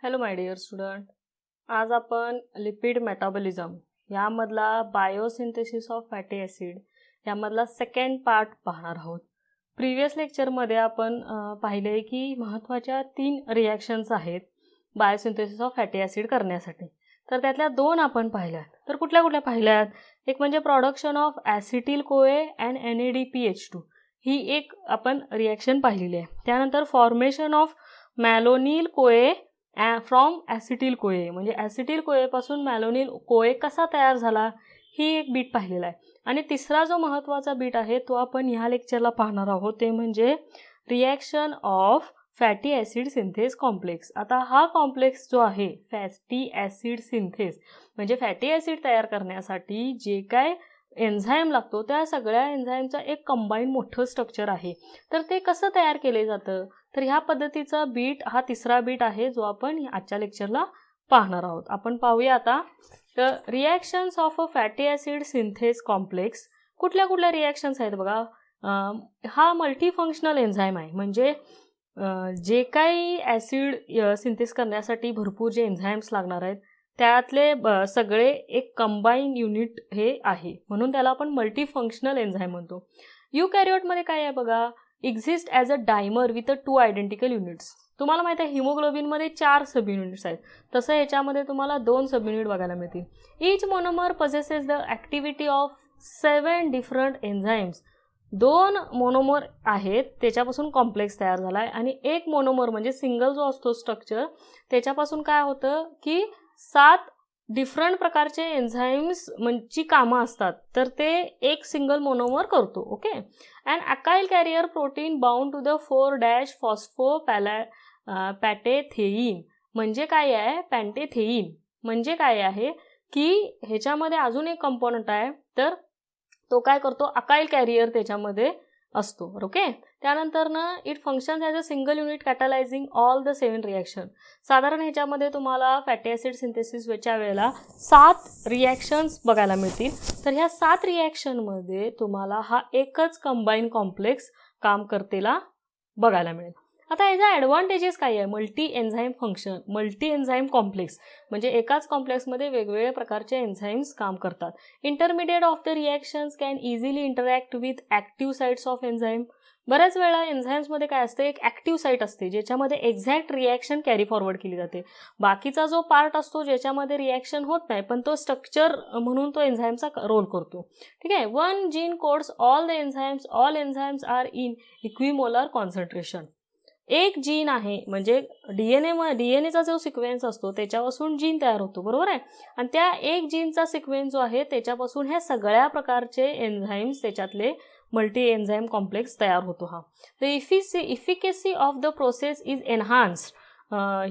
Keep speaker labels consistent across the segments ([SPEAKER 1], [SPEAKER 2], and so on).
[SPEAKER 1] Hello my dear student, आज आपण lipid metabolism यामधला बायोसिंथेसिस ऑफ फॅटी ॲसिड यामधला सेकंड पार्ट पाहणार आहोत. प्रिव्हियस लेक्चरमध्ये आपण पाहिले की महत्त्वाच्या 3 रिॲक्शन्स आहेत बायोसिंथेसिस ऑफ फॅटी ॲसिड करण्यासाठी. तर त्यातल्या 2 आपण पाहिल्यात. तर कुठल्या कुठल्या पाहिल्यात? एक म्हणजे प्रोडक्शन ऑफ ॲसिटिल कोए अँड NADPH2 ही एक आपण रिॲक्शन पाहिलेली आहे. त्यानंतर फॉर्मेशन ऑफ मॅलोनिल कोए फ्रॉम ॲसिटिल कोए, म्हणजे ॲसिटिल कोएपासून मॅलोनिल कोए कसा तयार झाला ही एक बीट पाहिलेला आहे. आणि तिसरा जो महत्त्वाचा बीट आहे तो आपण ह्या लेक्चरला पाहणार आहोत, ते म्हणजे reaction of fatty acid synthase complex. आता हा कॉम्प्लेक्स जो आहे फॅटी ॲसिड सिंथेस म्हणजे फॅटी ॲसिड तयार करण्यासाठी जे काय एन्झाईम लागतो त्या सगळ्या एन्झाईमचा एक कंबाईन मोठं स्ट्रक्चर आहे. तर ते कसं तयार केले जातं, तर ह्या पद्धतीचा बीट हा तिसरा बीट आहे जो आपण आजच्या लेक्चरला पाहणार आहोत. आपण पाहूया आता. तर reactions of a fatty acid synthase complex कुठल्या कुठल्या रिॲक्शन्स आहेत बघा. हा मल्टीफंक्शनल एन्झाईम आहे, म्हणजे जे काही ॲसिड सिंथेस करण्यासाठी भरपूर जे एन्झाईम्स लागणार आहेत त्यातले सगळे एक कंबाईन युनिट हे आहे, म्हणून त्याला आपण मल्टीफंक्शनल एन्झाईम म्हणतो. युकॅरियोटमध्ये काय आहे बघा, exist as a dimer with 2 identical units. तुम्हाला माहिती आहे हिमोग्लोबिनमध्ये 4 सब युनिट्स आहेत, तसं ह्याच्यामध्ये तुम्हाला 2 सब युनिट बघायला मिळतील. Each monomer possesses the activity of 7 different enzymes. 2 monomer आहेत त्याच्यापासून कॉम्प्लेक्स तयार झाला आहे, आणि एक मोनोमर म्हणजे सिंगल जो असतो स्ट्रक्चर त्याच्यापासून काय होतं की 7 डिफरंट प्रकारचे एन्झाईम्स ची कामं असतात, तर ते एक सिंगल मोनोमर करतो. Okay. And acyl carrier protein bound to the 4-फॉस्फोपॅटेथेईन म्हणजे काय आहे, पॅन्टेथेईन म्हणजे काय आहे की ह्याच्यामध्ये अजून एक कंपोनंट आहे, तर तो काय करतो, अकाइल कॅरियर त्याच्यामध्ये असतो. ओके. त्यानंतर ना it functions as a single unit catalysing all the 7 reaction. साधारण ह्याच्यामध्ये तुम्हाला फॅटी ॲसिड सिंथेसिसच्या वेळेला 7 रिॲक्शन्स बघायला मिळतील. तर ह्या 7 रिॲक्शनमध्ये तुम्हाला हा एकच कंबाईन कॉम्प्लेक्स काम करतेला बघायला मिळेल. आता याचा ॲडव्हान्टेजेस काय आहे, multi enzyme function, multi enzyme complex म्हणजे एकाच कॉम्प्लेक्समध्ये वेगवेगळ्या प्रकारचे एन्झाईम्स काम करतात. Intermediate of the reactions can easily interact with active sites of enzyme. बऱ्याच वेळा एन्झाईम्समध्ये काय असतं, एक ॲक्टिव्ह साईट असते ज्याच्यामध्ये एक्झॅक्ट रिॲक्शन कॅरी फॉरवर्ड केली जाते. बाकीचा जो पार्ट असतो ज्याच्यामध्ये रिॲक्शन होत नाही पण तो स्ट्रक्चर म्हणून तो एन्झाईमचा रोल करतो. ठीक आहे. 1 gene codes all the enzymes, all enzymes are in equimolar concentration. एक जीन आहे, म्हणजे डीएनएचा जो सिक्वेन्स असतो त्याच्यापासून जीन तयार होतो, बरोबर आहे. आणि त्या एक जीनचा सिक्वेन्स जो आहे त्याच्यापासून ह्या सगळ्या प्रकारचे एन्झाईम्स त्याच्यातले मल्टी एन्झाईम कॉम्प्लेक्स तयार होतो. हा the efficacy of the process is enhanced.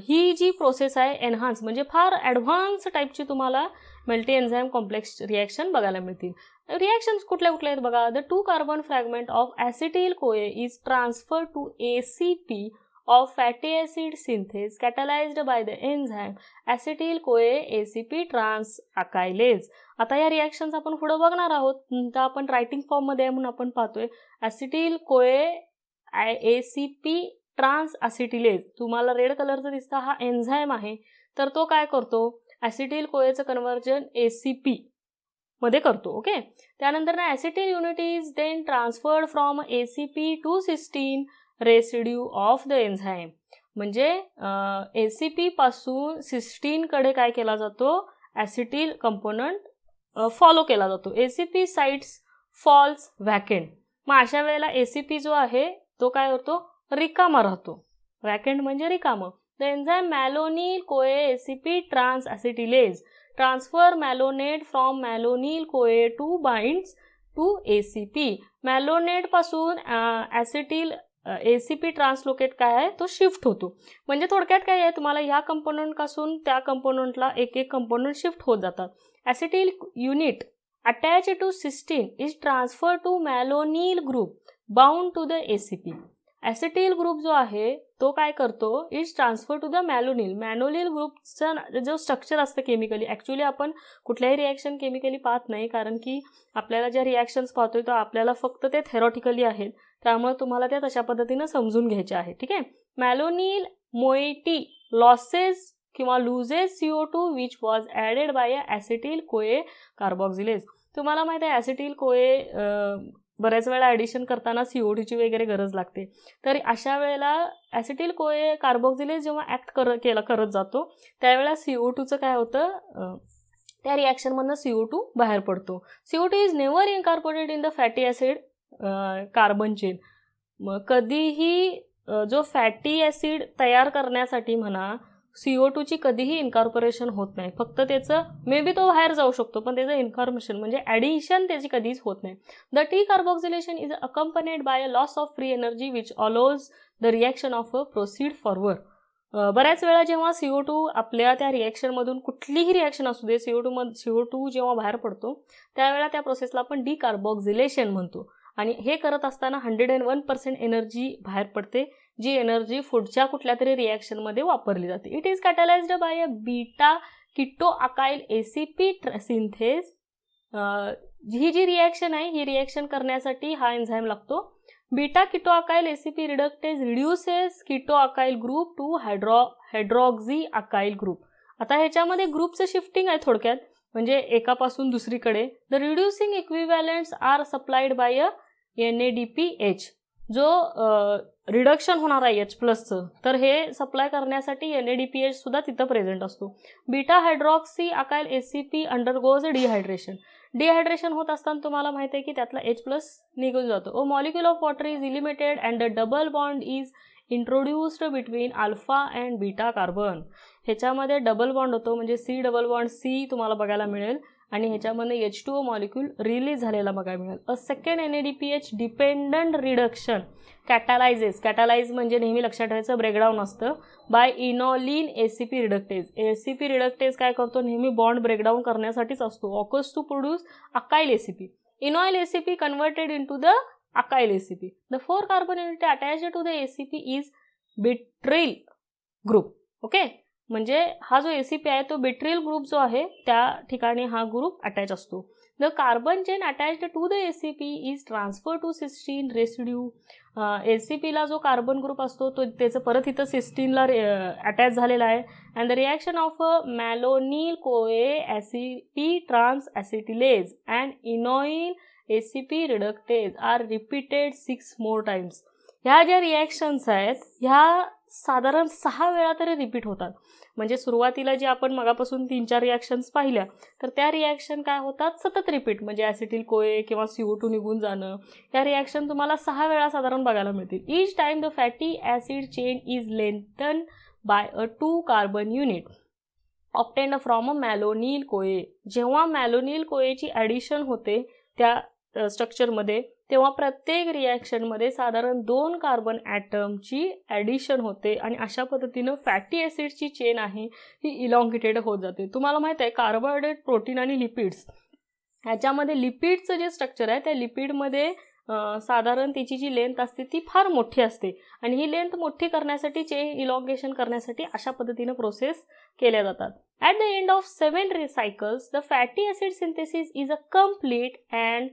[SPEAKER 1] ही जी प्रोसेस आहे एनहान्स म्हणजे फार ॲडव्हान्स टाईपची तुम्हाला मल्टी एन्झाईम कॉम्प्लेक्स रिॲक्शन बघायला मिळतील. रिॲक्शन्स कुठल्या कुठल्या आहेत बघा. The 2 carbon fragment of acetyl CoA is transfer to ACP of fatty acid synthase catalyzed by the enzyme acetyl CoA ACP transacyclase. आता या रिॲक्शन्स आपण पुढे बघणार आहोत, तर आपण रायटिंग फॉर्ममध्ये म्हणून आपण पाहतोय ॲसिटिल कोए ACP ट्रान्सॲसिटिलेज. तुम्हाला रेड कलरचं दिसतं, हा एन्झाईम आहे. तर तो काय करतो, ॲसिटिल कोएचं कन्व्हर्जन ACP मध्ये करतो. ओके. त्यानंतर ना acetyl unit is then transferred from ACP to cysteine residue of the enzyme. म्हणजे ACP पासून सिस्टीनकडे काय केला जातो, ॲसिटिल कंपोनंट फॉलो केला जातो. ACP sites falls vacant. मग अशा वेळेला ACP जो आहे तो काय होतो, रिकामा राहतो. व्हॅकेंट म्हणजे रिकामं. The enzyme मॅलोनिल CoA ACP ट्रान्सॲसिटिलेज transfer मॅलोनेट from मॅलोनिल कोए टू बाइंड्स टू ACP. मॅलोनेट पासून ॲसिटिल ACP ट्रान्सलोकेट काय आहे तो शिफ्ट होतो. म्हणजे थोडक्यात काय आहे, तुम्हाला ह्या कंपोनंटपासून त्या कंपोनंटला एक एक कंपोनंट शिफ्ट होत जातात. Acetyl unit attach to cysteine is transfer to malonyl group bound to the ACP. Acetyl group जो आहे तो काय करतो, is transfer to the malonyl. Malonyl ग्रुपचं जो स्ट्रक्चर असतं केमिकली, ॲक्च्युली आपण कुठल्याही रिॲक्शन केमिकली पाहत नाही, कारण की आपल्याला ज्या रिॲक्शन्स पाहतोय तो आपल्याला फक्त ते थेरॉटिकली आहेत, त्यामुळे तुम्हाला त्या तशा पद्धतीनं समजून घ्यायचे आहे. ठीक आहे. मॅलोनिल मोइटी लॉसेस किंवा loses CO2 which was added by acetyl CoA carboxylase. तुम्हाला माहिती आहे ॲसिटिल कोए बऱ्याच वेळा ॲडिशन करताना CO2ची वगैरे गरज लागते. तर अशा वेळेला ॲसिटिल कोए कार्बॉक्झिलेज जेव्हा ॲक्ट करत जातो त्यावेळेला CO2चं काय होतं, त्या रिॲक्शनमधनं CO2 बाहेर पडतो. CO2 is never incorporated in the fatty acid carbon chain. मग कधीही जो फॅटी ॲसिड तयार करण्यासाठी म्हणा CO2ची कधीही इन्कॉर्पोरेशन होत नाही. फक्त त्याचं मे बी तो बाहेर जाऊ शकतो पण त्याचं इन्कॉर्पोरेशन म्हणजे ॲडिशन त्याची कधीच होत नाही. The decarboxylation is accompanied by a loss of free energy which allows the reaction of a proceed forward. बऱ्याच वेळा जेव्हा CO2 आपल्या त्या रिॲक्शनमधून कुठलीही रिॲक्शन असू दे CO2 जेव्हा बाहेर पडतो त्यावेळेला त्या प्रोसेसला आपण डिकार्बॉक्झिलेशन म्हणतो. आणि हे करत असताना 101% एनर्जी बाहेर पडते, जी एनर्जी पुढच्या कुठल्या तरी रिॲक्शनमध्ये वापरली जाते. It is catalysed by a beta keto acyl ACP synthase. ही जी रिॲक्शन आहे ही रिॲक्शन करण्यासाठी हा एन्झाईम लागतो. Beta keto acyl ACP reductase reduces keto acyl group to hydroxy acyl group. आता ह्याच्यामध्ये ग्रुपचं शिफ्टिंग आहे थोडक्यात, म्हणजे एकापासून दुसरीकडे. The reducing equivalents are supplied by a NADPH. जो रिडक्शन होणार आहे H+चं तर हे सप्लाय करण्यासाठी NADPH सुद्धा तिथं प्रेझेंट असतो. Beta hydroxy acyl ACP undergoes dehydration. Dehydration होत असताना तुम्हाला माहिती आहे की त्यातला H+ निघून जातो. A molecule of water is eliminated and the double bond is introduced between alpha and beta carbon. ह्याच्यामध्ये डबल बॉन्ड होतो म्हणजे C डबल बॉन्ड C तुम्हाला बघायला मिळेल आणि ह्याच्यामध्ये H2O मॉलिक्यूल रिलीज झालेला बघायला मिळेल. A second NADPH dependent reduction catalyse म्हणजे नेहमी लक्षात ठेवायचं ब्रेकडाऊन असतं by enoyl ACP reductase. ACP reductase काय करतो, नेहमी बॉन्ड ब्रेकडाऊन करण्यासाठीच असतो. Occurs to produce acyl ACP. Enoyl ACP converted into the acyl ACP. The 4 carbon unit attached to the ACP is butyryl group. Okay, म्हणजे हा जो ACP आहे तो बिट्रिल ग्रुप जो आहे त्या ठिकाणी हा ग्रुप अटॅच असतो. The carbon chain attached to the ACP is transfer to cysteine residue. ACPला जो कार्बन ग्रुप असतो तो त्याचं परत इथं सिस्टीनला अटॅच झालेला आहे. And the reaction of malonyl CoA ACP trans acetylase and enoyl ACP reductase are repeated 6 more times. ह्या ज्या रिॲक्शन्स आहेत ह्या साधारण 6 वेळा तरी रिपीट होतात. म्हणजे सुरुवातीला जे आपण मगापासून 3-4 रिॲक्शन्स पाहिल्या तर त्या रिॲक्शन काय होतात सतत रिपीट, म्हणजे ॲसिटिल कोए किंवा CO2 निघून जाणं. या रिॲक्शन तुम्हाला 6 वेळा साधारण बघायला मिळतील. Each time the fatty acid chain is lengthen by a 2 carbon unit obtained from a malonyl CoA. जेव्हा मॅलोनिल कोएची ॲडिशन होते त्या स्ट्रक्चरमध्ये तेव्हा प्रत्येक रिॲक्शनमध्ये साधारण 2 कार्बन ॲटमची ॲडिशन होते आणि अशा पद्धतीनं फॅटी ॲसिडची चेन आहे ही इलॉंगेटेड होत जाते. तुम्हाला माहिती आहे कार्बोहायड्रेट, प्रोटीन आणि लिपिड्स ह्याच्यामध्ये लिपिडचं जे स्ट्रक्चर आहे त्या लिपिडमध्ये साधारण त्याची जी लेंथ असते ती फार मोठी असते आणि ही लेंथ मोठी करण्यासाठी चेन इलॉंगेशन करण्यासाठी अशा पद्धतीनं प्रोसेस केल्या जातात. At the end of 7 cycles the fatty acid synthesis is a complete and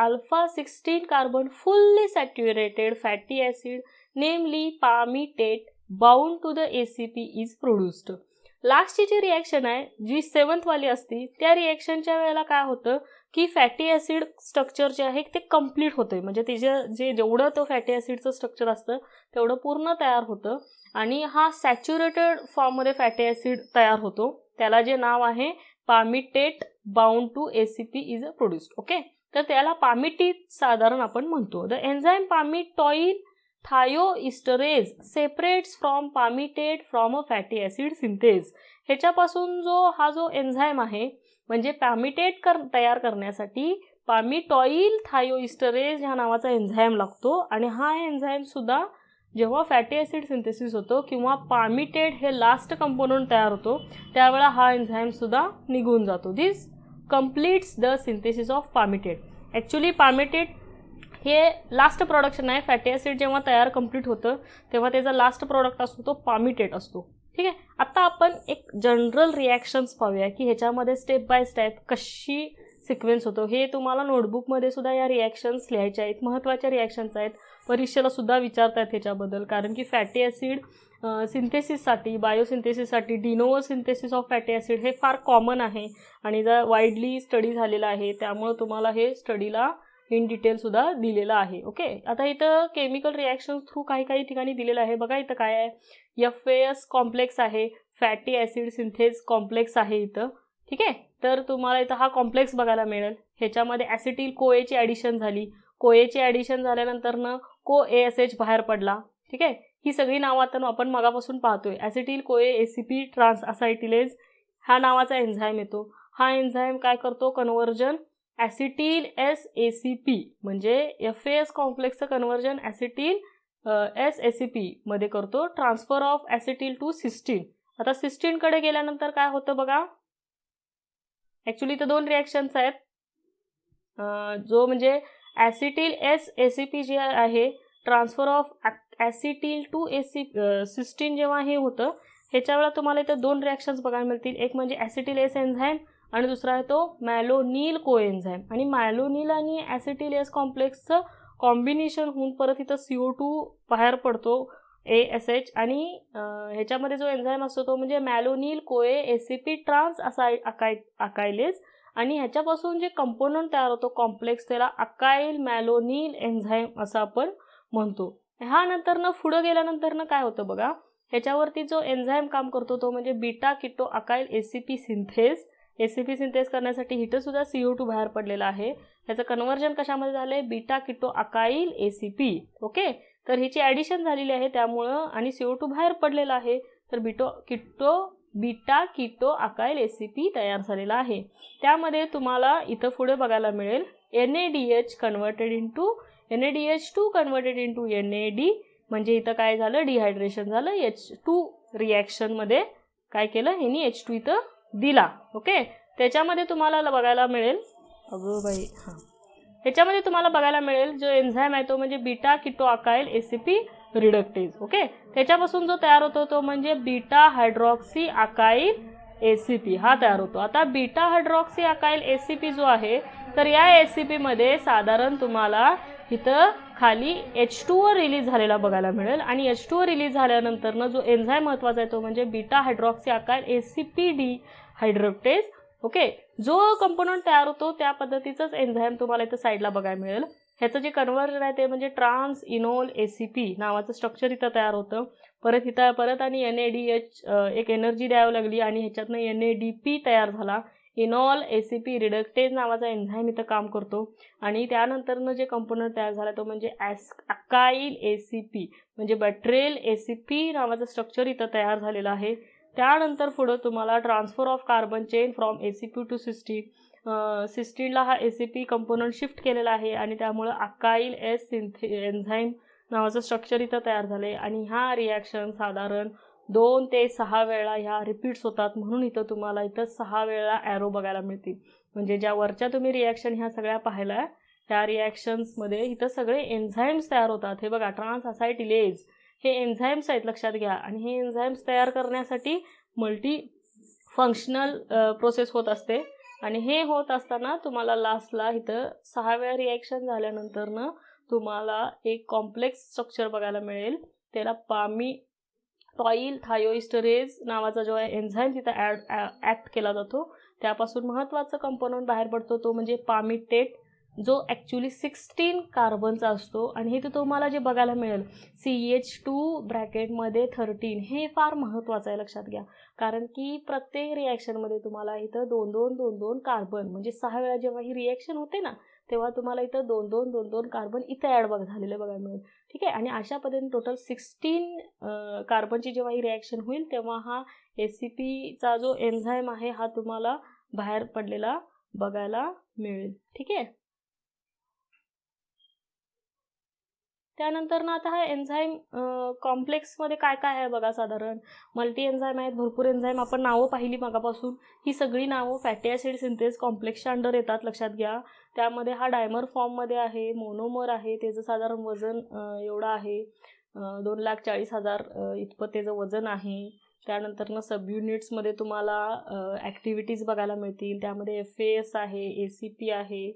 [SPEAKER 1] alpha 16 carbon fully saturated fatty acid namely palmitate bound to the ACP is produced. लास्टची जी reaction आहे जी 7th वाली असती त्या रिॲक्शनच्या वेळेला काय होतं की फॅटी ॲसिड स्ट्रक्चर जे आहे ते कम्प्लीट होते, म्हणजे तिचं जेवढं तो फॅटी ॲसिडचं स्ट्रक्चर असतं तेवढं पूर्ण तयार होतं आणि हा सॅच्युरेटेड फॉर्ममध्ये फॅटी ॲसिड तयार होतो. त्याला जे नाव आहे palmitate bound to ACP is a produced. Okay, तर त्याला पामिटेट साधारण आपण म्हणतो. The enzyme palmitoyl thioesterase separates from palmitate from a fatty acid synthase. ह्याच्यापासून हा जो एन्झाईम आहे म्हणजे पामिटेट तयार करण्यासाठी पामिटॉइल थायोइस्टरेज ह्या नावाचा एन्झाईम लागतो आणि हा एन्झाईम सुद्धा जेव्हा फॅटी ॲसिड सिंथेसिस होतो किंवा पामिटेट हे लास्ट कंपोनंट तयार होतो त्यावेळेला हा एन्झाईम सुद्धा निघून जातो. दिस completes the synthesis of palmitate. Actually palmitate हे लास्ट प्रोडक्शन आहे. फॅटी ॲसिड जेव्हा तयार कंप्लीट होतं तेव्हा त्याचा लास्ट प्रोडक्ट असतो तो palmitate असतो. ठीक आहे, आता आपण एक जनरल रिॲक्शन्स पाहूया की ह्याच्यामध्ये स्टेप बाय स्टेप कशी सिक्वेन्स होतो. हे तुम्हाला नोटबुकमध्ये सुद्धा या रिॲक्शन्स लिहायच्या आहेत, महत्त्वाच्या रिॲक्शन्स आहेत. परीक्षेला सुद्धा विचारतात ह्याच्याबद्दल, कारण की फॅटी ॲसिड सिंथेसिससाठी, बायोसिंथेसिससाठी de novo synthesis of fatty acid हे फार कॉमन आहे आणि जर वाईडली स्टडी झालेला आहे, त्यामुळे तुम्हाला हे स्टडीला इन डिटेलसुद्धा दिलेलं आहे. ओके, आता इथं केमिकल रिॲक्शन्स थ्रू काही ठिकाणी दिलेलं आहे. बघा इथं काय आहे, FAS कॉम्प्लेक्स आहे, फॅटी ॲसिड सिंथेस कॉम्प्लेक्स आहे इथं. ठीक आहे, तर तुम्हाला इथं हा कॉम्प्लेक्स बघायला मिळेल. ह्याच्यामध्ये ॲसिटिल कोएची ॲडिशन झाली, कोएची ॲडिशन झाल्यानंतरनं CoASH बाहेर पडला. ठीक आहे, ही सगळी नावं आता आपण मगापासून पाहतोय. ॲसिटिल कोए ACP ट्रान्स असायटिलेज हा नावाचा एन्झाईम येतो. हा एन्झाईम काय करतो, कन्व्हर्जन ॲसिटिल SACP म्हणजे FAS कॉम्प्लेक्सचं कन्व्हर्जन ॲसिटिल SACP मध्ये करतो, transfer of acetyl to cysteine. आता सिस्टीनकडे गेल्यानंतर काय होतं बघा, ॲक्च्युली इथं 2 रिॲक्शन्स आहेत. जो म्हणजे ॲसिटिल SACP जे आहे, transfer of acetyl to cysteine जेव्हा हे होतं, ह्याच्या वेळेला तुम्हाला इथं 2 रिॲक्शन्स बघायला मिळतील. एक म्हणजे ॲसिटिल S एन्झाईम आणि दुसरा आहे तो मॅलोनिल कोएन्झाईम. आणि मॅलोनिल आणि ॲसिटिल S कॉम्प्लेक्सचं कॉम्बिनेशन होऊन परत इथं CO2 बाहेर पडतो, ASH. आणि ह्याच्यामध्ये जो एन्झाईम असतो तो म्हणजे मॅलोनिल कोए ACP ट्रान्स अकायलेज. आणि ह्याच्यापासून जे कंपोनंट तयार होतो कॉम्प्लेक्स, त्याला अकाइल मॅलोनिल एन्झाईम असं आपण म्हणतो. ह्या नंतरनं पुढं गेल्यानंतरनं काय होतं बघा, ह्याच्यावरती जो एन्झाईम काम करतो तो म्हणजे beta keto acyl ACP synthase. ACP synthase करण्यासाठी इथं सुद्धा CO2 बाहेर पडलेला आहे. ह्याचं कन्व्हर्जन कशामध्ये झालंय, beta keto acyl ACP. Okay, तर ह्याची ॲडिशन झालेली आहे त्यामुळं, आणि CO2 बाहेर पडलेला आहे, तर बीटा किटो अकाइल ACP तयार झालेला आहे. त्यामध्ये तुम्हाला इथं पुढे बघायला मिळेल NADH converted into NADH2 converted into NAD. म्हणजे इथं काय झालं, डिहायड्रेशन झालं. H2 रिॲक्शनमध्ये काय केलं, ह्यानी H2 इथं दिला. ओके, त्याच्यामध्ये तुम्हाला बघायला मिळेल, ह्याच्यामध्ये तुम्हाला बघायला मिळेल जो एन्झाईम आहे तो म्हणजे beta keto acyl ACP reductase. Okay, त्याच्यापासून जो तयार होतो तो म्हणजे बीटा हायड्रॉक्सी अकाइल ACP हा तयार होतो. आता बीटा हायड्रॉक्सी अकाइल ACP जो आहे, तर या ACP मध्ये साधारण तुम्हाला इथं खाली H2O रिलीज झालेला बघायला मिळेल. आणि H2O रिलीज झाल्यानंतरनं जो एन्झाईम महत्त्वाचा आहे तो म्हणजे beta hydroxy acyl ACP डिहायड्रक्टेज. Okay, जो कंपोनंट तयार होतो त्या पद्धतीचंच एन्झाईम तुम्हाला इथं साईडला बघायला मिळेल. ह्याचं जे कन्व्हर्जन आहे ते म्हणजे ट्रान्स इनोल ACP नावाचं स्ट्रक्चर इथं तयार होतं. परत आणि NADH एक एनर्जी द्यावी लागली आणि ह्याच्यातनं NADP तयार झाला. इनॉल ACP रिडक्टेज नावाचा एन्झाईम इथं काम करतो. आणि त्यानंतरनं जे कंपोनंट तयार झाला तो म्हणजे अकाइल ACP म्हणजे बट्रेल ACP नावाचं स्ट्रक्चर इथं तयार झालेलं आहे. त्यानंतर पुढं तुम्हाला transfer of carbon chain from ACP to सिस्टीनला हा ACP कंपोनंट शिफ्ट केलेला आहे आणि त्यामुळं अकाइल S एन्झाईम नावाचं स्ट्रक्चर इथं तयार झाले. आणि ह्या रिॲक्शन साधारण 2 ते 6 वेळा ह्या रिपीट्स होतात, म्हणून इथं तुम्हाला इथं 6 वेळा ॲरो बघायला मिळतील. म्हणजे ज्या वरच्या तुम्ही रिॲक्शन ह्या सगळ्या पाहिल्या, त्या रिॲक्शन्समध्ये इथं सगळे एन्झाईम्स तयार होतात. हे बघा, ट्रान्स असायटिलेज हे एन्झाईम्स आहेत, लक्षात घ्या. आणि हे एन्झाईम्स तयार करण्यासाठी मल्टी फंक्शनल प्रोसेस होत असते. आणि हे होत असताना तुम्हाला लास्टला इथं 6 वेळा रिॲक्शन झाल्यानंतरनं तुम्हाला एक कॉम्प्लेक्स स्ट्रक्चर बघायला मिळेल. त्याला पामिटॉइल थायोइस्टरेज नावाचा जो आहे एन्झाईम तिथं ॲक्ट केला जातो. त्यापासून महत्त्वाचं कंपोनंट बाहेर पडतो तो म्हणजे पामिटेट, जो ॲक्च्युली 16 कार्बनचा असतो. आणि हे तुम्हाला जे बघायला मिळेल CH2 ब्रॅकेटमध्ये 13, हे फार महत्त्वाचं आहे, लक्षात घ्या. कारण की प्रत्येक रिॲक्शनमध्ये तुम्हाला इथं 2-2 कार्बन म्हणजे 6 वेळा जेव्हा ही रिॲक्शन होते ना, तेव्हा तुम्हाला इथं 2-2 कार्बन इथं ॲड झालेलं बघायला मिळेल. ठीक आहे, आणि अशा पद्धतीने टोटल 16 कार्बनची जेव्हा ही रिॲक्शन होईल तेव्हा हा ACPचा जो एन्झाईम आहे हा तुम्हाला बाहेर पडलेला बघायला मिळेल. ठीक आहे, त्यानंतर ना आता हा एन्झाईम कॉम्प्लेक्समध्ये काय काय आहे बघा. साधारण मल्टी एन्झाईम आहेत, भरपूर एन्झाईम आपण नावं पाहिली मगापासून. ही सगळी नावं फॅटी ॲसिड सिंथेस कॉम्प्लेक्सच्या अंडर येतात, लक्षात घ्या. त्यामध्ये हा डायमर फॉर्ममध्ये आहे, मोनोमर आहे, त्याचं साधारण वजन एवढं आहे, 2,40,000 इतपत त्याचं वजन आहे. त्यानंतरनं सब युनिट्समध्ये तुम्हाला ॲक्टिव्हिटीज बघायला मिळतील. त्यामध्ये FAS आहे, ACP आहे,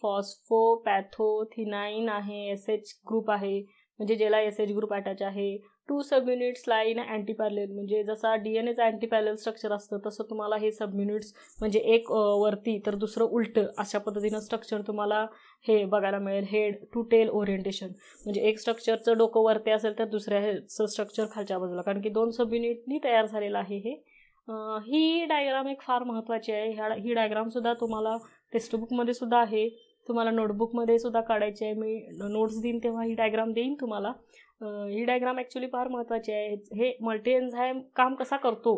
[SPEAKER 1] फॉस्फोपॅथोथिनाईन आहे, SH ग्रुप आहे. म्हणजे ज्याला SH ग्रुप अटॅच आहे. 2 सबयुनिट्स लाई इन अँटीपॅरलल, म्हणजे जसा DNAचं अँटीपॅरलल स्ट्रक्चर असतं तसं तुम्हाला हे सबयुनिट्स म्हणजे एक वरती तर दुसरं उलटं अशा पद्धतीनं स्ट्रक्चर तुम्हाला हे बघायला मिळेल. हेड टू टेल ओरिएंटेशन, म्हणजे एक स्ट्रक्चरचं डोकं वरती असेल तर दुसऱ्याचं स्ट्रक्चर खालच्या बाजूला, कारण की 2 सबयुनिटनी तयार झालेलं आहे हे. ही डायग्राम एक फार महत्त्वाची आहे. ही डायग्रामसुद्धा तुम्हाला टेक्स्टबुकमध्ये सुद्धा आहे, तुम्हाला नोटबुकमध्ये सुद्धा काढायची आहे. मी नोट्स देईन तेव्हा ही डायग्राम देईन तुम्हाला. ही डायग्राम ॲक्च्युली फार महत्त्वाची आहे. हे मल्टी एन्झाईम काम कसा करतो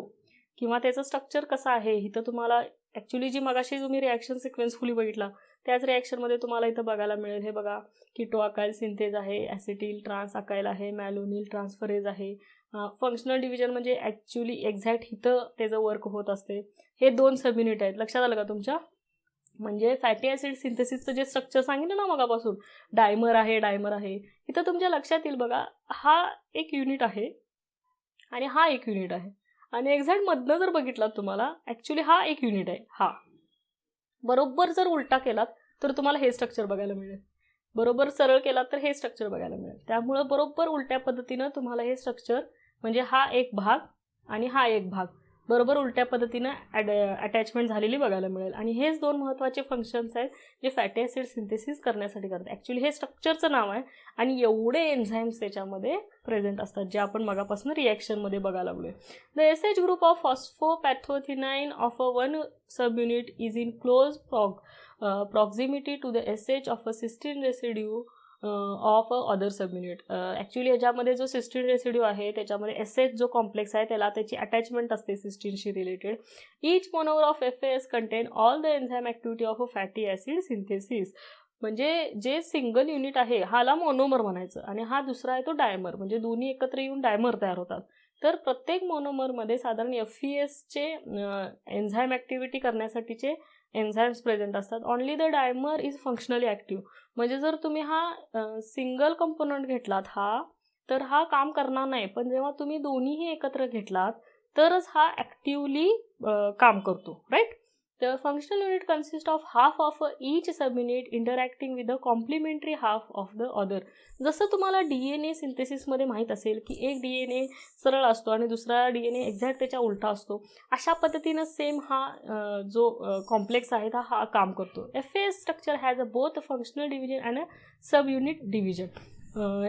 [SPEAKER 1] किंवा त्याचं स्ट्रक्चर कसं आहे इथं तुम्हाला ॲक्च्युली जी मगाशी तुम्ही रिॲक्शन सिक्वेन्सफुली बघितला त्याच रिॲक्शनमध्ये तुम्हाला इथं बघायला मिळेल. हे बघा, किटो अकायल सिंथेज आहे, ॲसिटिल ट्रान्स अकायल आहे, मॅलोनिल ट्रान्सफरेज आहे. फंक्शनल डिव्हिजन म्हणजे ॲक्च्युली एक्झॅक्ट इथं त्याचं वर्क होत असते. हे 2 सबयुनिट आहेत, लक्षात आलं का तुमच्या? म्हणजे फॅटी ॲसिड सिंथेसिसचं जे स्ट्रक्चर सांगितलं ना मगापासून, डायमर आहे, इथं तुमच्या लक्षात येईल बघा, हा एक युनिट आहे आणि हा एक युनिट आहे. आणि एक्झॅक्ट मधनं जर बघितलात तुम्हाला ॲक्च्युली हा एक युनिट आहे. हा बरोबर जर उलटा केलात तर तुम्हाला हे स्ट्रक्चर बघायला मिळेल, बरोबर सरळ केलात तर हे स्ट्रक्चर बघायला मिळेल. त्यामुळं बरोबर उलट्या पद्धतीनं तुम्हाला हे स्ट्रक्चर म्हणजे हा एक भाग आणि हा एक भाग बरोबर उलट्या पद्धतीनं अटॅचमेंट झालेली बघायला मिळेल. आणि हेच 2 महत्त्वाचे फंक्शन्स आहेत जे फॅटी ॲसिड सिंथेसिस करण्यासाठी करतात. ॲक्च्युली हे स्ट्रक्चरचं नाव आहे आणि एवढे एन्झाईम्स त्याच्यामध्ये प्रेझेंट असतात जे आपण मगापासून रिॲक्शनमध्ये बघायला लागलो आहे. The SH group of phosphopantetheine of a 1 subunit is in close proximity to the SH of a cysteine residue of a other subunit. Actually याच्यामध्ये जो सिस्टीन रेसिड्यू आहे त्याच्यामध्ये SH जो कॉम्प्लेक्स आहे त्याला त्याची अटॅचमेंट असते सिस्टीनशी related. Each monomer of FAS contain all the enzyme activity of a fatty acid synthesis. म्हणजे जे सिंगल युनिट आहे हाला मोनोमर म्हणायचं आणि हा दुसरा आहे तो डायमर, म्हणजे दोन्ही एकत्र येऊन डायमर तयार होतात. तर प्रत्येक मोनोमरमध्ये साधारण FESचे एन्झाईम ॲक्टिव्हिटी करण्यासाठीचे एन्झाईम्स प्रेझेंट असतात. Only the dimer is functionally active. म्हणजे जर तुम्ही हा सिंगल कंपोनंट घेतलात तर हा काम करणार नाही, पण जेव्हा तुम्ही दोन्हीही एकत्र घेतलात तरच हा ॲक्टिवली काम करतो, right. The functional unit consists of half of each subunit interacting with the complementary half of the other. जसं तुम्हाला DNA सिंथेसिसमध्ये माहीत असेल की एक DNA सरळ असतो आणि दुसरा DNA एक्झॅक्ट त्याच्या उलटा असतो, अशा पद्धतीनं सेम हा जो कॉम्प्लेक्स आहे हा काम करतो. FAS structure has a both functional division and a sub unit division.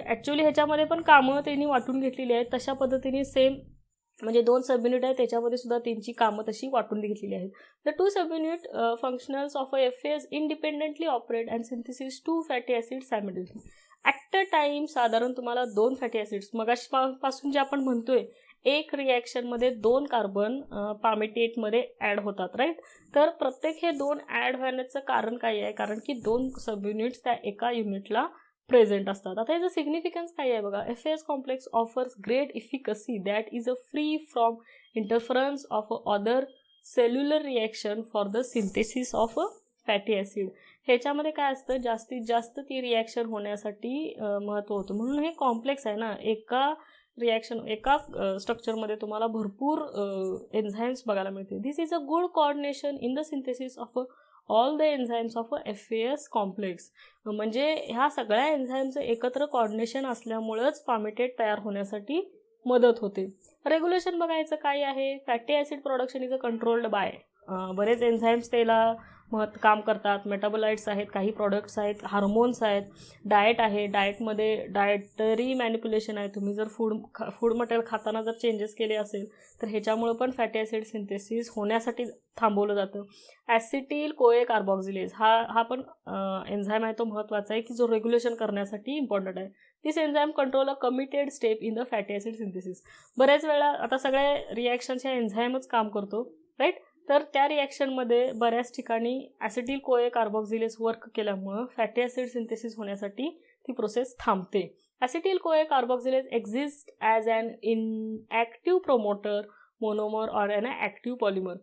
[SPEAKER 1] Actually ह्याच्यामध्ये पण कामं त्यांनी वाटून घेतलेली आहेत, तशा पद्धतीने सेम म्हणजे 2 सबयुनिट आहेत त्याच्यामध्ये सुद्धा त्यांची कामं तशी वाटून घेतलेली आहेत. The 2 subunit functionals of a FAS independently operate and synthesis 2 fatty acid simultaneously at a time. साधारण तुम्हाला 2 फॅटी ॲसिड्स मगापासून जे आपण म्हणतोय एक रिॲक्शनमध्ये 2 कार्बन पामिटेटमध्ये ॲड होतात, राईट. तर प्रत्येक हे 2 ॲड होण्याचं कारण काय आहे? कारण की 2 सबयुनिट्स त्या एका युनिटला प्रेझेंट असतात. आता याचं सिग्निफिकन्स काय आहे बघा. FAS complex offers great efficacy that is a free from interference of other cellular reaction for the synthesis of a fatty acid. ह्याच्यामध्ये काय असतं, जास्तीत जास्त ती रिॲक्शन होण्यासाठी महत्त्व होतं. म्हणून हे कॉम्प्लेक्स आहे ना, एका स्ट्रक्चरमध्ये तुम्हाला भरपूर एन्झाईम्स बघायला मिळते. This is a good coordination in the synthesis of all the enzymes of FAS complex. म्हणजे ह्या सगळ्या एन्झाईमचं एकत्र कोऑर्डिनेशन असल्यामुळंच पामिटेट तयार होण्यासाठी मदत होते. रेग्युलेशन बघायचं काय आहे. Fatty acid production is a controlled by. बरेच एन्झाईम्स त्याला काम करतात. मेटाबोलाइट्स आहेत, काही प्रॉडक्ट्स आहेत, हार्मोन्स आहेत, डाएट आहे, डाएटमध्ये डाएटरी मॅनिप्युलेशन आहे. तुम्ही जर फूड मटेरियल खाताना जर चेंजेस केले असेल तर ह्याच्यामुळं पण फॅटी ॲसिड सिंथेसिस होण्यासाठी थांबवलं जातं. ॲसिटिल कोए कार्बॉक्झिलेज हा पण एन्झाईम आहे, तो महत्त्वाचा आहे की जो रेग्युलेशन करण्यासाठी इम्पॉर्टंट आहे. This enzyme control a committed step in the fatty acid synthesis. बऱ्याच वेळा आता सगळ्या रिॲक्शन्स ह्या एन्झाईमच काम करतो, राईट. तर त्या रिॲक्शनमध्ये बऱ्याच ठिकाणी ॲसिटिल कोए कार्बॉक्झिलेज वर्क केल्यामुळं फॅटी ॲसिड सिंथेसिस होण्यासाठी ती प्रोसेस थांबते. Acetyl CoA carboxylase exist as an inactive protomer monomer or an active polymer.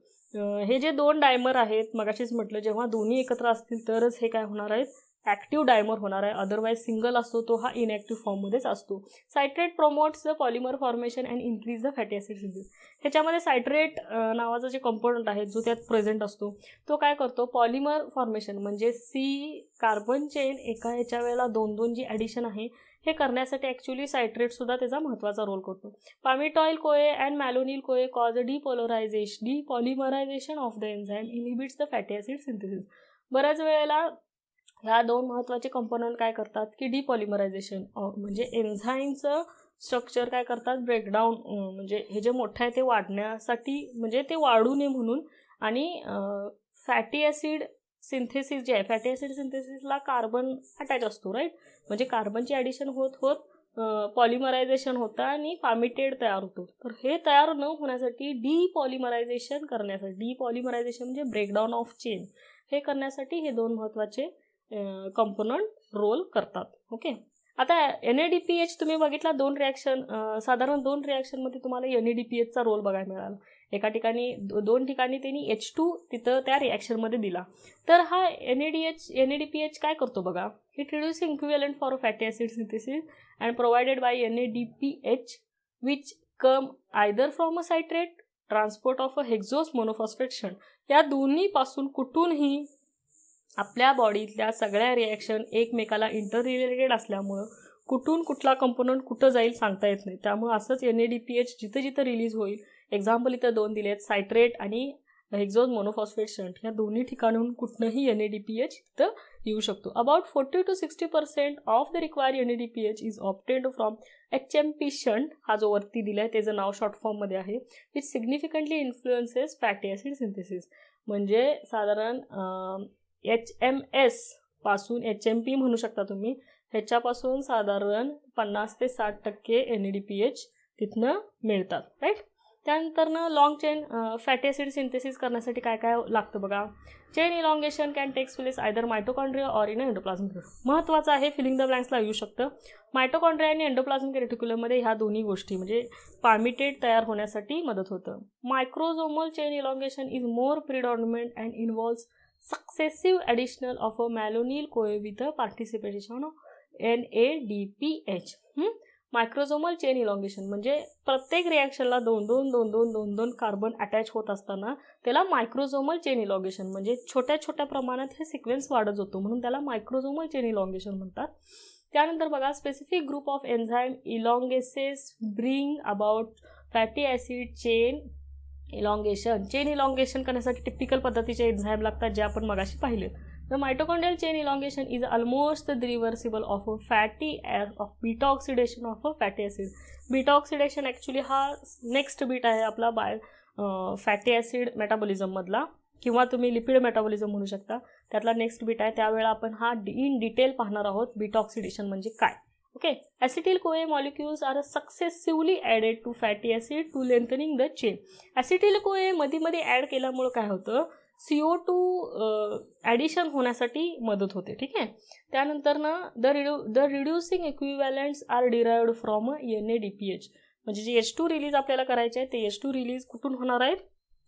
[SPEAKER 1] हे जे 2 डायमर आहेत मगाशीच म्हटलं, जेव्हा दोन्ही एकत्र असतील तरच हे काय होणार आहेत, ॲक्टिव्ह डायमर होणार आहे. अदरवाईज सिंगल असतो तो हा इनॲक्टिव्ह फॉर्ममध्येच असतो. Citrate promotes the polymer formation and increase the fatty acid synthesis. ह्याच्यामध्ये सायट्रेट नावाचा जे कंपोनंट आहे जो त्यात प्रेझेंट असतो तो काय करतो, पॉलिमर फॉर्मेशन म्हणजे कार्बन चेन एका ह्याच्या वेळेला 2 जी ॲडिशन आहे हे करण्यासाठी ॲक्च्युली सायट्रेटसुद्धा त्याचा महत्त्वाचा रोल करतो. पामिटॉइल कोए and malonyl CoA cause a depolymerisation of the enzyme inhibits the fatty acid synthesis. बऱ्याच वेळेला ह्या दोन महत्त्वाचे कंपोनंट काय करतात की डिपॉलिमरायझेशन म्हणजे एन्झाईमचं स्ट्रक्चर काय करतात ब्रेकडाऊन, म्हणजे हे जे मोठं आहे ते वाढण्यासाठी म्हणजे ते वाढू नये म्हणून, आणि फॅटी ॲसिड सिंथेसिस जे आहे, फॅटी ॲसिड सिंथेसिसला कार्बन अटॅच असतो राईट, म्हणजे कार्बनची ॲडिशन होत होत पॉलिमरायझेशन होतं आणि पामिटेड तयार होतो. तर हे तयार न होण्यासाठी डिपॉलिमरायझेशन करण्यासाठी, डिपॉलिमरायझेशन म्हणजे ब्रेकडाऊन ऑफ चेन, हे करण्यासाठी हे दोन महत्त्वाचे कंपोनंट रोल करतात. ओके, आता NADPH तुम्ही बघितला दोन रिॲक्शन, साधारण दोन रिॲक्शनमध्ये तुम्हाला NADPHचा रोल बघायला मिळाला. एका ठिकाणी दोन ठिकाणी त्यांनी H2 तिथं त्या रिॲक्शनमध्ये दिला. तर हा NADPH काय करतो बघा, it reducing equivalent for fatty acid synthesis and provided by NADPH which come either from a citrate transport of a hexose monophosphate shunt. या दोन्हीपासून कुठूनही आपल्या बॉडीतल्या सगळ्या रिॲक्शन एकमेकाला इंटर रिलेटेड असल्यामुळं कुठून कुठला कंपोनंट कुठं जाईल सांगता येत नाही. त्यामुळे असंच NADPH जिथं जिथं रिलीज होईल, एक्झाम्पल इथं दोन दिलेत, सायट्रेट आणि हेक्झोस मोनोफॉस्फेट शंट, ह्या दोन्ही ठिकाणून कुठनंही NADPH इथं येऊ शकतो. About 40 to 60% of the required NADPH is obtained from HMP shunt, हा जो वरती दिला आहे त्याचं नाव शॉर्ट फॉर्ममध्ये आहे, which significantly influences fatty acid synthesis. म्हणजे साधारण HMS पासून HMP म्हणू शकता तुम्ही, ह्याच्यापासून साधारण 50 ते 60% NADPH तिथनं मिळतात राईट. त्यानंतरनं long chain fatty acid synthesis करण्यासाठी काय काय लागतं बघा. Chain elongation can takes place either mitochondria or in endoplasmic reticulum. महत्त्वाचं आहे, फिलिंग द ब्लँक्सला येऊ शकतं. मायटोकॉन्ड्रिया आणि एंडोप्लाझमिक रेटिक्युलममध्ये ह्या दोन्ही गोष्टी म्हणजे पामिटेड तयार होण्यासाठी मदत होतं. Microsomal chain elongation is more predominant and involves successive additional of a malonyl CoA with the participation of NADPH. Microsomal chain elongation म्हणजे प्रत्येक रिॲक्शनला दोन दोन दोन दोन दोन दोन कार्बन अटॅच होत असताना त्याला मायक्रोझोमल चेन इलॉंगेशन म्हणजे छोट्या छोट्या प्रमाणात हे सिक्वेन्स वाढत होतो म्हणून त्याला मायक्रोझोमल चेन इलॉंगेशन म्हणतात. त्यानंतर बघा, specific group of enzyme elongases bring about fatty acid chain elongation. Chain elongation करण्यासाठी टिपिकल पद्धतीचे एन्झाईम लागतात जे आपण मगाशी पाहिले. The mitochondrial chain elongation is almost the reversible of a beta oxidation of a fatty acid. Beta oxidation actually हा next beat आहे आपला फॅटी ॲसिड मेटाबॉलिझममधला, किंवा तुम्ही लिपिड मेटाबॉलिझम म्हणू शकता, त्यातला नेक्स्ट बीट आहे. त्यावेळेला आपण हा इन डिटेल पाहणार आहोत बीटा ऑक्सिडेशन म्हणजे काय. Okay, acetyl CoA molecules are successively added to fatty acid to lengthening the chain. Acetyl CoA मध्ये ॲड केल्यामुळं काय होतं, CO2 ॲडिशन होण्यासाठी मदत होते. ठीक आहे. त्यानंतर ना the reducing equivalents are derived from NADPH. म्हणजे जे H2 रिलीज आपल्याला करायचे आहे ते H2 रिलीज कुठून होणार आहेत,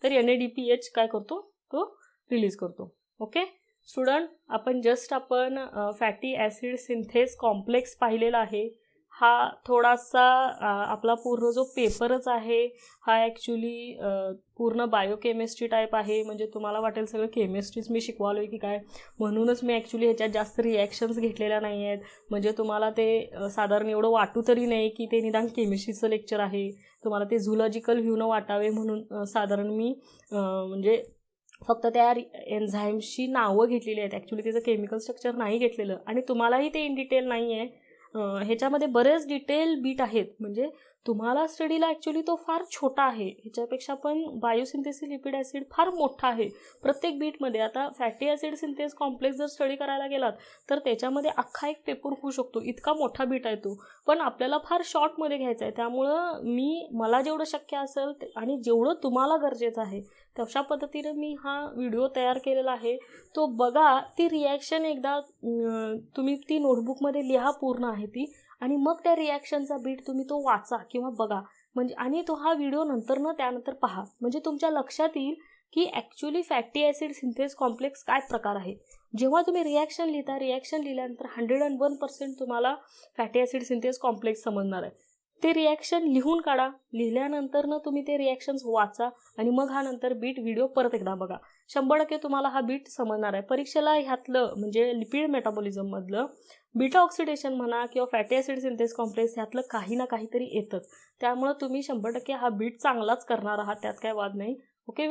[SPEAKER 1] तर NADPH काय करतो, तो रिलीज करतो. ओके स्टुडंट, आपण फॅटी ॲसिड सिंथेस कॉम्प्लेक्स पाहिलेला आहे. हा थोडासा आपला पूर्ण जो पेपरच आहे हा ॲक्च्युली पूर्ण बायोकेमिस्ट्री टाईप आहे. म्हणजे तुम्हाला वाटेल सगळं केमिस्ट्रीच मी शिकवालो आहे की काय, म्हणूनच मी ॲक्च्युली ह्याच्यात जास्त रिॲक्शन्स घेतलेल्या नाही आहेत. म्हणजे तुम्हाला ते साधारण एवढं वाटू तरी नाही की ते निदान केमिस्ट्रीचं लेक्चर आहे, तुम्हाला ते झुलॉजिकल व्ह्यूनं वाटावे म्हणून साधारण मी म्हणजे फक्त त्या एन्झाईम्सची नावं घेतलेली आहेत. ॲक्च्युली त्याचं केमिकल स्ट्रक्चर नाही घेतलेलं आणि तुम्हालाही ते इन डिटेल नाही आहे. ह्याच्यामध्ये बरेच डिटेल बीट आहेत. म्हणजे तुम्हाला स्टडीला ॲक्च्युली तो फार छोटा आहे, ह्याच्यापेक्षा पण बायोसिंथेसिस लिपिड ॲसिड फार मोठा आहे प्रत्येक बीटमध्ये. आता फॅटी ॲसिड सिंथेस कॉम्प्लेक्स जर स्टडी करायला गेलात तर त्याच्यामध्ये अख्खा एक पेपर होऊ शकतो, इतका मोठा बीट आहे तो. पण आपल्याला फार शॉर्टमध्ये घ्यायचा आहे, त्यामुळं मला जेवढं शक्य असेल आणि जेवढं तुम्हाला गरजेचं आहे तशा पद्धतीनं मी हा व्हिडिओ तयार केलेला आहे. तो बघा, ती रिॲक्शन एकदा तुम्ही ती नोटबुकमध्ये लिहा, पूर्ण आहे ती, आणि मग त्या रिॲक्शनचा बीट तुम्ही तो वाचा किंवा बघा. म्हणजे आणि तो हा व्हिडिओ त्यानंतर पहा, म्हणजे तुमच्या लक्षात येईल की actually fatty acid synthase complex काय प्रकार आहे. जेव्हा तुम्ही रिॲक्शन लिहिल्यानंतर 101% तुम्हाला फॅटी ॲसिड सिंथेस कॉम्प्लेक्स समजणार आहे. ते रिॲक्शन लिहून काढा. लिहिल्यानंतर ना तुम्ही ते रिॲक्शन्स वाचा आणि मग हा नंतर बीट व्हिडिओ परत एकदा बघा. 100% तुम्हाला हा बीट समजणार आहे. परीक्षेला ह्यातलं म्हणजे लिपिड मेटाबॉलिझममधलं बीटा ऑक्सिडेशन म्हणा किंवा फॅटी ॲसिड सिंथेस कॉम्प्लेक्स ह्यातलं काही ना काहीतरी येतंच. त्यामुळं तुम्ही 100% हा बीट चांगलाच करणार आहात, त्यात काय वाद नाही. Okay,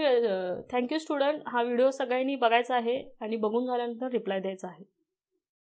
[SPEAKER 1] thank you student. हा व्हिडिओ सगळ्यांनी बघायचा आहे आणि बघून झाल्यानंतर रिप्लाय द्यायचा आहे.